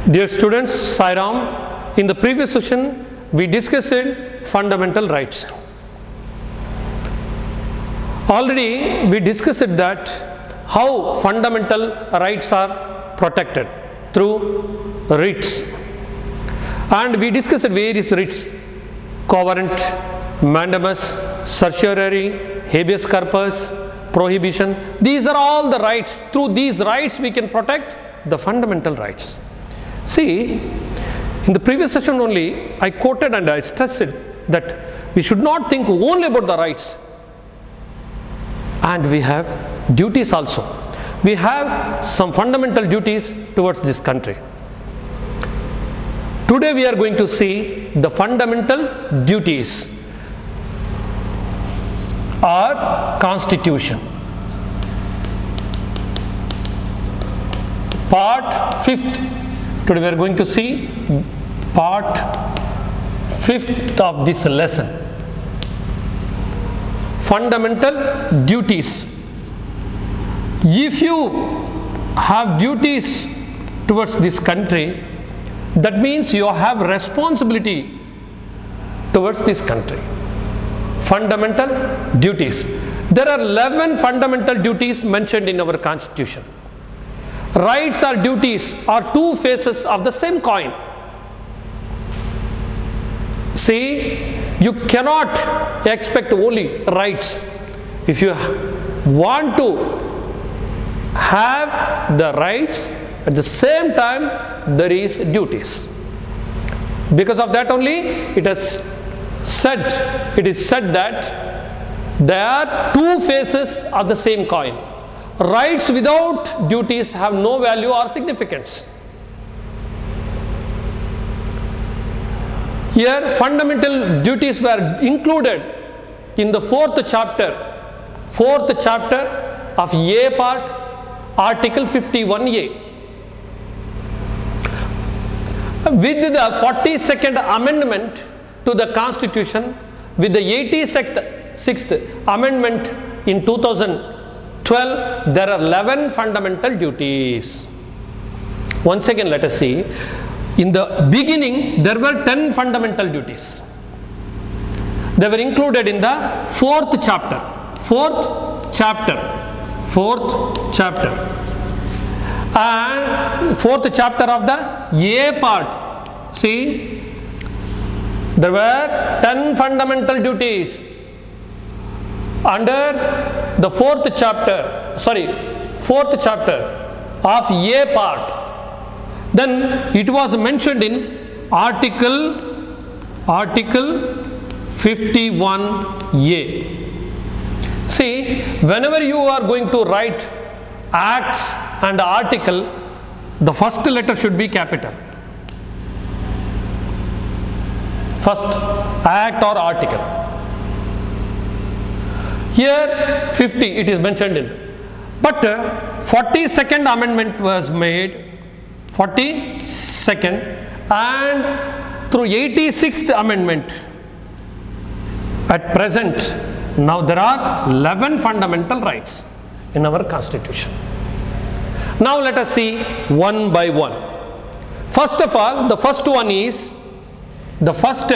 Dear students, Sai Ram. In the previous session, we discussed fundamental rights. Already we discussed that how fundamental rights are protected through writs, and we discussed various writs: covenant, mandamus, certiorari, habeas corpus, prohibition. These are all the rights. Through these rights we can protect the fundamental rights. See, in the previous session only I quoted and I stressed that we should not think only about the rights, and we have duties also. We have some fundamental duties towards this country. Today we are going to see the fundamental duties or Constitution. Part 5th. Today we are going to see part 5th of this lesson. Fundamental duties. If you have duties towards this country, that means you have responsibility towards this country. Fundamental duties. There are 11 fundamental duties mentioned in our Constitution. Rights or duties are two faces of the same coin. See, you cannot expect only rights. If you want to have the rights, at the same time there is duties. Because of that only it is said that there are two faces of the same coin. Rights without duties have no value or significance. Here fundamental duties were included in the fourth chapter of A part, Article 51A. With the 42nd amendment to the Constitution, with the 86th amendment in 2012, there are 11 fundamental duties. Once again, let us see. In the beginning, there were 10 fundamental duties. They were included in the fourth chapter. And fourth chapter of the A part. See, there were 10 fundamental duties under the fourth chapter of A part. Then it was mentioned in Article 51A. See, whenever you are going to write acts and article, the first letter should be capital. First act or article. Here 50 it is mentioned in. But 42nd amendment was made, 42nd, and through 86th amendment. At present, now there are 11 fundamental rights in our Constitution. Now let us see one by one. First of all, the first one is respect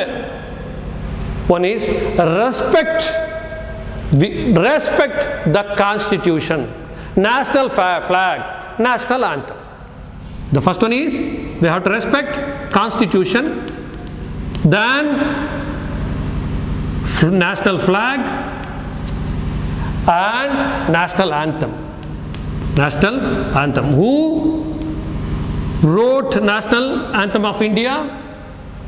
the Constitution, national flag, national anthem. The first one is we have to respect Constitution, then national flag and national anthem. National anthem. Who wrote national anthem of India?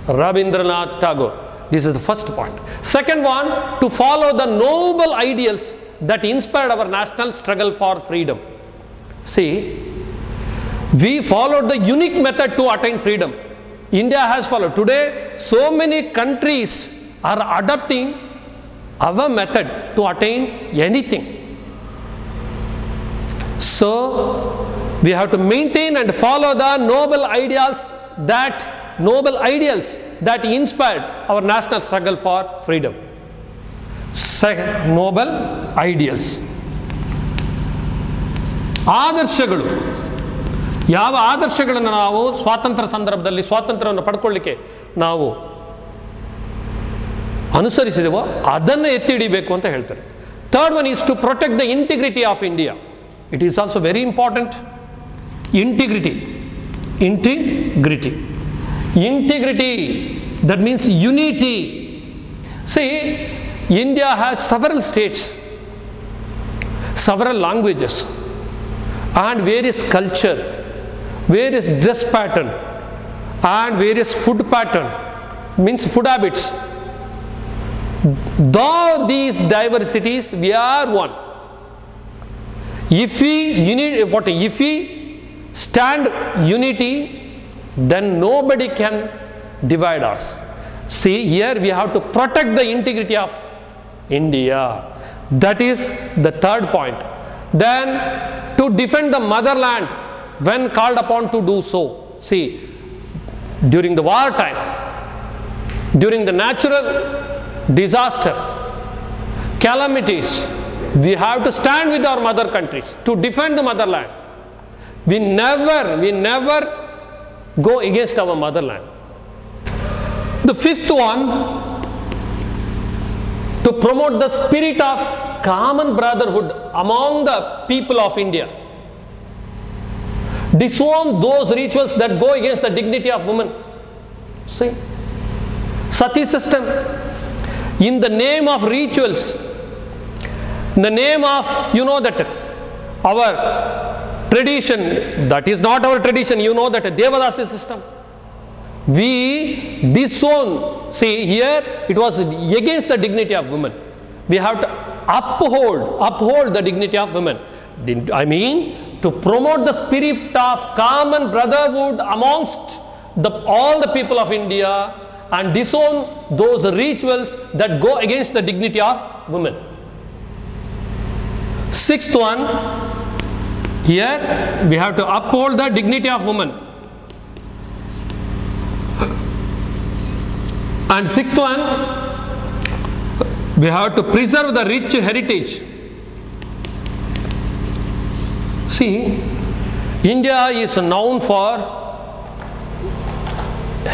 Rabindranath Tagore. This is the first point. Second one, to follow the noble ideals that inspired our national struggle for freedom. See, we followed the unique method to attain freedom. India has followed. Today, so many countries are adopting our method to attain anything. So, we have to maintain and follow the noble ideals that inspired our national struggle for freedom. Second, noble ideals. ಆದರ್ಶಗಳು ಯಾವ ಆದರ್ಶಗಳನ್ನು ನಾವು ಸ್ವಾತಂತ್ರ್ಯ ಸಂದರ್ಭದಲ್ಲಿ ಸ್ವಾತಂತ್ರ್ಯವನ್ನು ಪಡ್ಕೊಳ್ಳಿಕ್ಕೆ ನಾವು ಅನುಸರಿಸಿದೆವೋ ಅದನ್ನು ಎತ್ತಿ ಹಿಡಿಬೇಕು ಅಂತ ಹೇಳ್ತಾರೆ. Third one is to protect the integrity of India. It is also very important. Integrity, that means unity. See, India has several states, several languages, and various culture, various dress pattern, and various food pattern, means food habits. Though these diversities, we are one. If we stand unity, then nobody can divide us. See, here we have to protect the integrity of India. That is the third point. Then to defend the motherland when called upon to do so. See, during the war time, during the natural disaster, calamities, we have to stand with our mother countries to defend the motherland. We never go against our motherland. The fifth one, to promote the spirit of common brotherhood among the people of India. Disown those rituals that go against the dignity of women. See, sati system, in the name of rituals, in the name of, that our tradition, that is not our tradition, that Devadasi system, we disown. See, here it was against the dignity of women. We have to uphold the dignity of women. I mean, to promote the spirit of common brotherhood amongst all the people of India, and disown those rituals that go against the dignity of women. Sixth one, here we have to uphold the dignity of women. And sixth one, we have to preserve the rich heritage. See, India is known for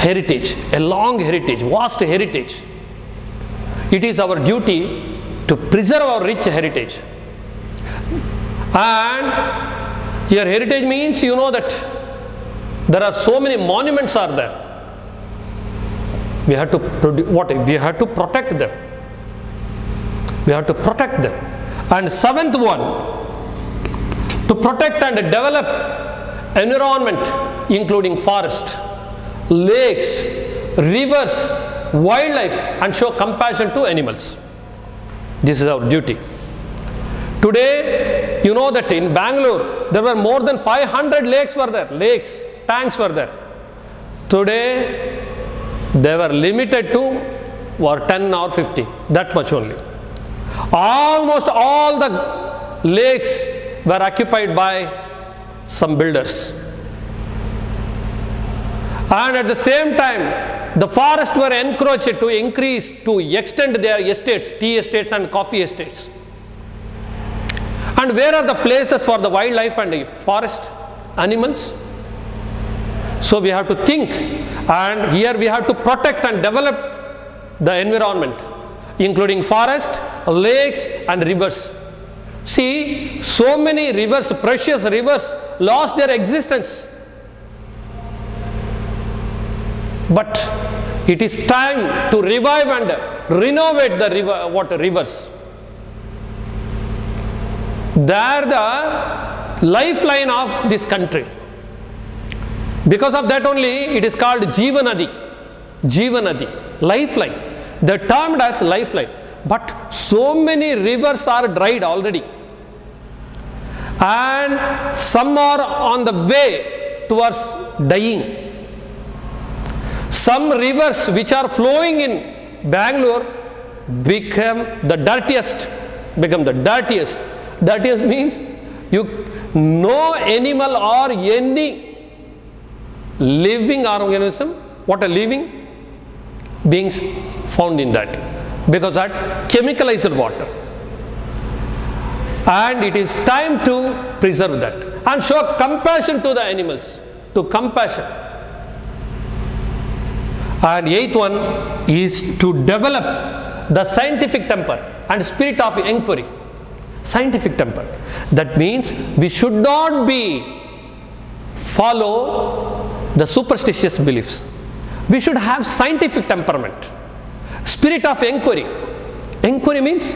heritage, a long heritage, vast heritage. It is our duty to preserve our rich heritage. And here heritage means, that there are so many monuments are there. We have to we have to protect them. We have to protect them. And seventh one, to protect and develop environment, including forest, lakes, rivers, wildlife, and show compassion to animals. This is our duty. Today, that in Bangalore, there were more than 500 lakes were there. Lakes, tanks were there. Today, they were limited to 10 or 50, that much only. Almost all the lakes were occupied by some builders. And at the same time, the forests were encouraged to extend their estates, tea estates and coffee estates. And where are the places for the wildlife and the forest animals? So we have to think, and here we have to protect and develop the environment, including forest, lakes and rivers. See, so many rivers, precious rivers, lost their existence. But it is time to revive and renovate the rivers. They are the lifeline of this country. Because of that only it is called Jeevanadi. Jeevanadi, lifeline. They are termed as lifeline. But so many rivers are dried already. And some are on the way towards dying. Some rivers which are flowing in Bangalore become the dirtiest. Dirtiest means no animal or any living organism, what a living beings found in that, because that chemicalized water. And it is time to preserve that. and show compassion to the animals. To compassion. And eighth one is to develop the scientific temper and spirit of inquiry. Scientific temper. That means we should not follow the superstitious beliefs. We should have scientific temperament. Spirit of inquiry. Inquiry means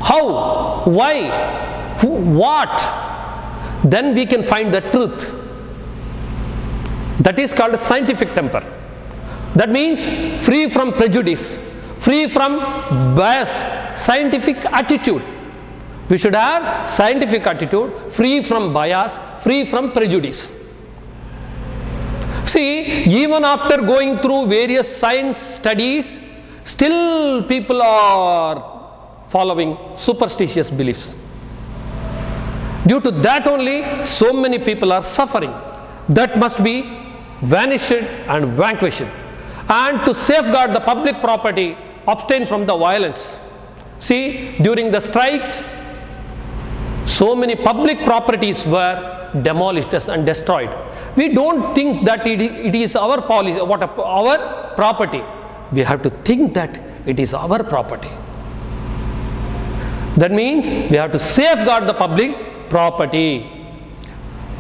how, why, who, what. Then we can find the truth. That is called scientific temper. That means free from prejudice, free from bias, scientific attitude. We should have scientific attitude, free from bias, free from prejudice. See, even after going through various science studies, still people are following superstitious beliefs. Due to that only, so many people are suffering. That must be vanished and vanquished. And to safeguard the public property, abstain from the violence. See, during the strikes, so many public properties were demolished and destroyed. We don't think that it is our policy, our property. We have to think that it is our property. That means we have to safeguard the public property.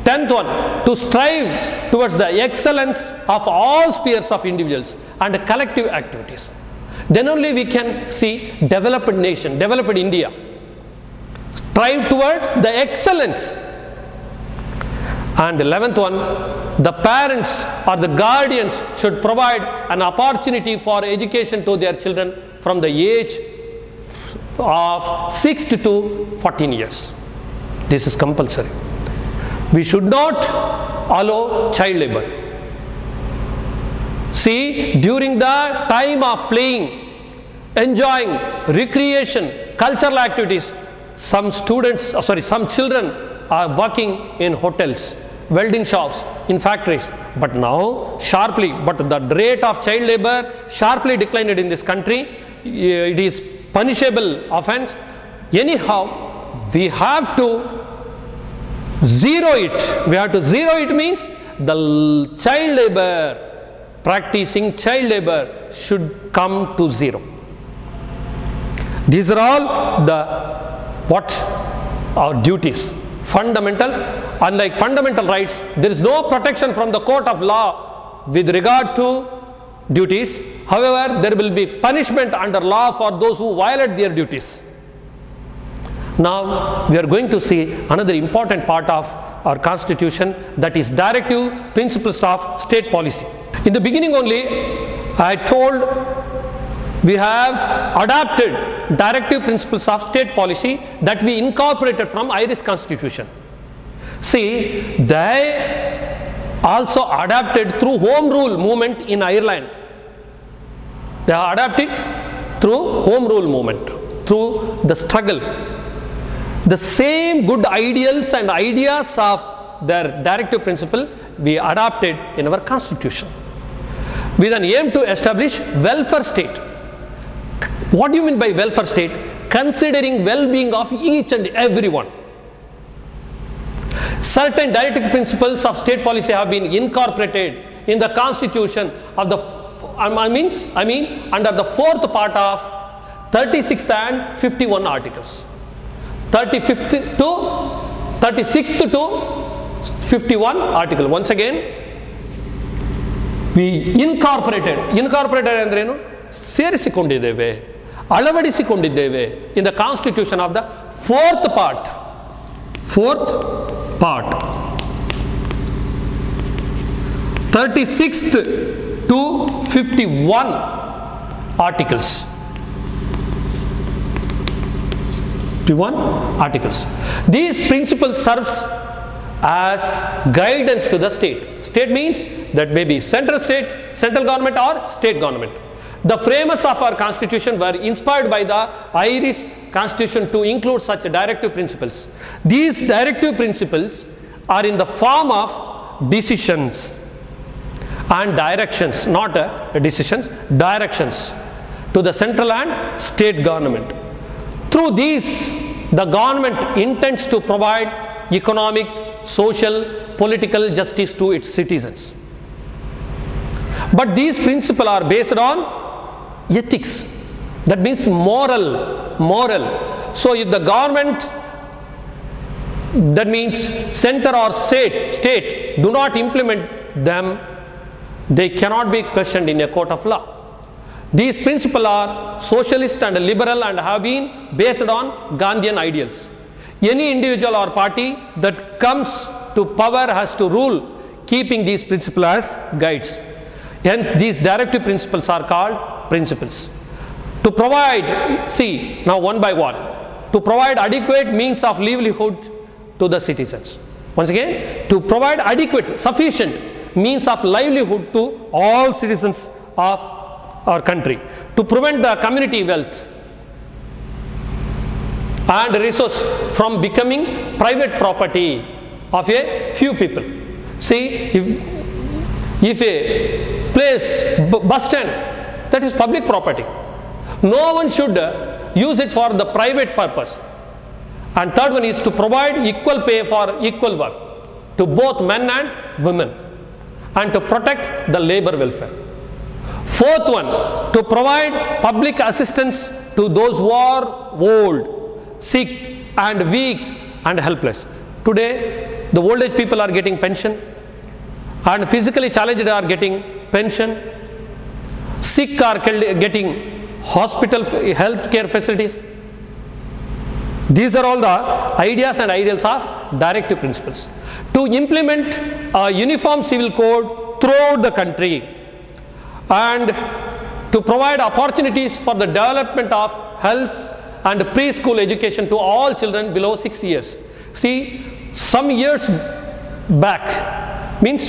10th one, to strive towards the excellence of all spheres of individuals and collective activities. Then only we can see developed nation, developed India. Strive towards the excellence. And 11th one, the parents or the guardians should provide an opportunity for education to their children from the age of 6 to 14 years. This is compulsory. We should not allow child labor. See, during the time of playing, enjoying, recreation, cultural activities, some children are working in hotels, welding shops, in factories. But now, the rate of child labor sharply declined in this country. It is punishable offense. Anyhow, we have to zero it. We have to zero it means the child labor, practicing child labor should come to zero. These are all our duties. Fundamental, unlike fundamental rights, there is no protection from the court of law with regard to duties. However, there will be punishment under law for those who violate their duties. Now, we are going to see another important part of our constitution, that is directive principles of state policy. In the beginning only, I told we have adopted directive principles of state policy that we incorporated from Irish constitution. See, they also adapted through Home Rule movement in Ireland. They are adapted through Home Rule movement, through the struggle. The same good ideals and ideas of their directive principle we adopted in our constitution with an aim to establish welfare state. What do you mean by welfare state? Considering well-being of each and everyone. Certain directive principles of state policy have been incorporated in the constitution of the under the fourth part of 36th and 51 articles. 35th to 36th to 51 article. Once again, we incorporated ಅಂದ್ರೇನು? ಸೇರಿಸಿಕೊಂಡಿದ್ದೇವೆ, ಅಳವಡಿಸಿಕೊಂಡಿದ್ದೇವೆ in the constitution of the fourth part 36th to 51 articles. 51 articles. These principles serves as guidance to the state. State means that may be central government or state government. The framers of our constitution were inspired by the Irish constitution to include such directive principles. These directive principles are in the form of decisions and directions, not decisions, directions to the central and state government. Through these, the government intends to provide economic, social, political justice to its citizens. But these principles are based on ethics. That means moral. So if the government, that means center or state do not implement them, they cannot be questioned in a court of law. These principles are socialist and liberal and have been based on Gandhian ideals. Any individual or party that comes to power has to rule keeping these principles as guides. Hence, these directive principles are called principles. To provide, see now one by one, to provide adequate means of livelihood to the citizens. Once again, to provide adequate, sufficient means of livelihood to all citizens of our country. To prevent the community wealth and resource from becoming private property of a few people. See, if a place, bus stand, that is public property. No one should use it for the private purpose. And third one is to provide equal pay for equal work to both men and women, and to protect the labor welfare. Fourth one, to provide public assistance to those who are old, sick and weak and helpless. Today, the old age people are getting pension, and physically challenged are getting pension, sick are getting hospital health care facilities. These are all the ideas and ideals of directive principles. To implement a uniform civil code throughout the country, and to provide opportunities for the development of health and preschool education to all children below 6 years. See, some years back, means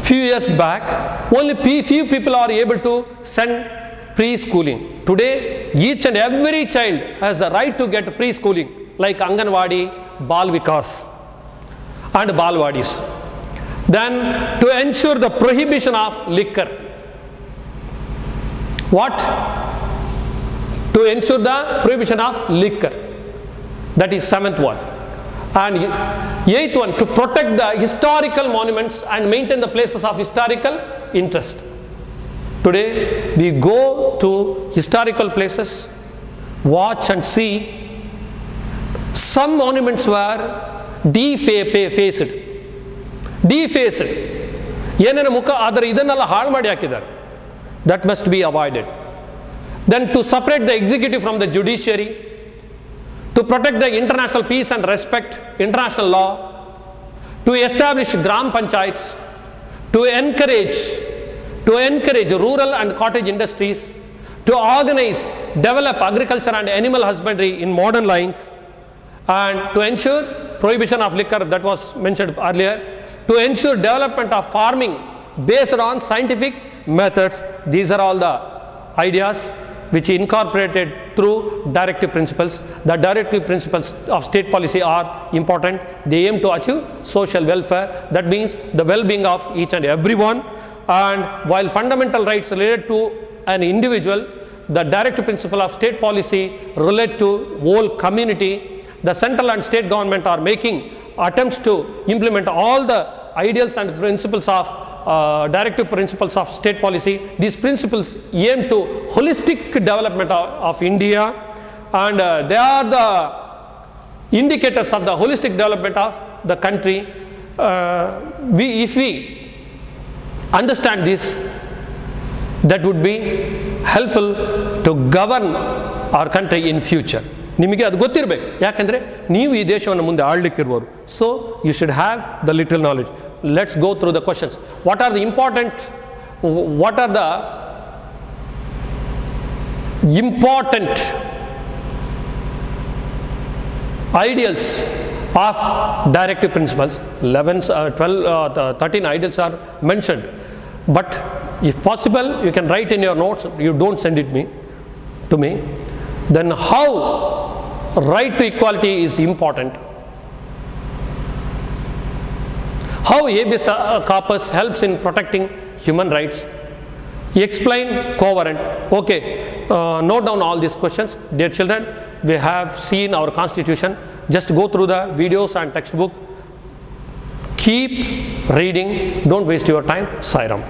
few years back, only few people are able to send preschooling. Today, each and every child has the right to get preschooling, like Anganwadi, Bal Vikas and Balwadis. Then, to ensure the prohibition of liquor. What? To ensure the prohibition of liquor. That is 7th one. And 8th one, to protect the historical monuments and maintain the places of historical interest. Today, we go to historical places, watch and see. Some monuments were defaced. That must be avoided. Then to separate the executive from the judiciary, to protect the international peace and respect international law, to establish gram panchayats, to encourage rural and cottage industries, to organize, develop agriculture and animal husbandry in modern lines, and to ensure prohibition of liquor, that was mentioned earlier, to ensure development of farming based on scientific methods. These are all the ideas which incorporated through directive principles. The directive principles of state policy are important. They aim to achieve social welfare. That means the well-being of each and everyone. And while fundamental rights related to an individual, the directive principle of state policy relate to whole community. The central and state government are making attempts to implement all the ideals and principles of directive principles of state policy. These principles aim to holistic development of India, and they are the indicators of the holistic development of the country. If we understand this, that would be helpful to govern our country in future. ನಿಮಗೆ ಅದು ಗೊತ್ತಿರಬೇಕು, ಯಾಕಂದರೆ ನೀವು ಈ ದೇಶವನ್ನು ಮುಂದೆ ಆಳ್ಲಿಕ್ಕಿರುವರು. So you should have the little knowledge. Let's go through the questions. What are the important ideals of directive principles? 13 ideals are mentioned, but if possible you can write in your notes. You don't send it to me. Then how right to equality is important, how habeas corpus helps in protecting human rights. Explain coherent. Okay, note down all these questions. Dear children, we have seen our constitution. Just go through the videos and textbook. Keep reading. Don't waste your time. Sai Ram.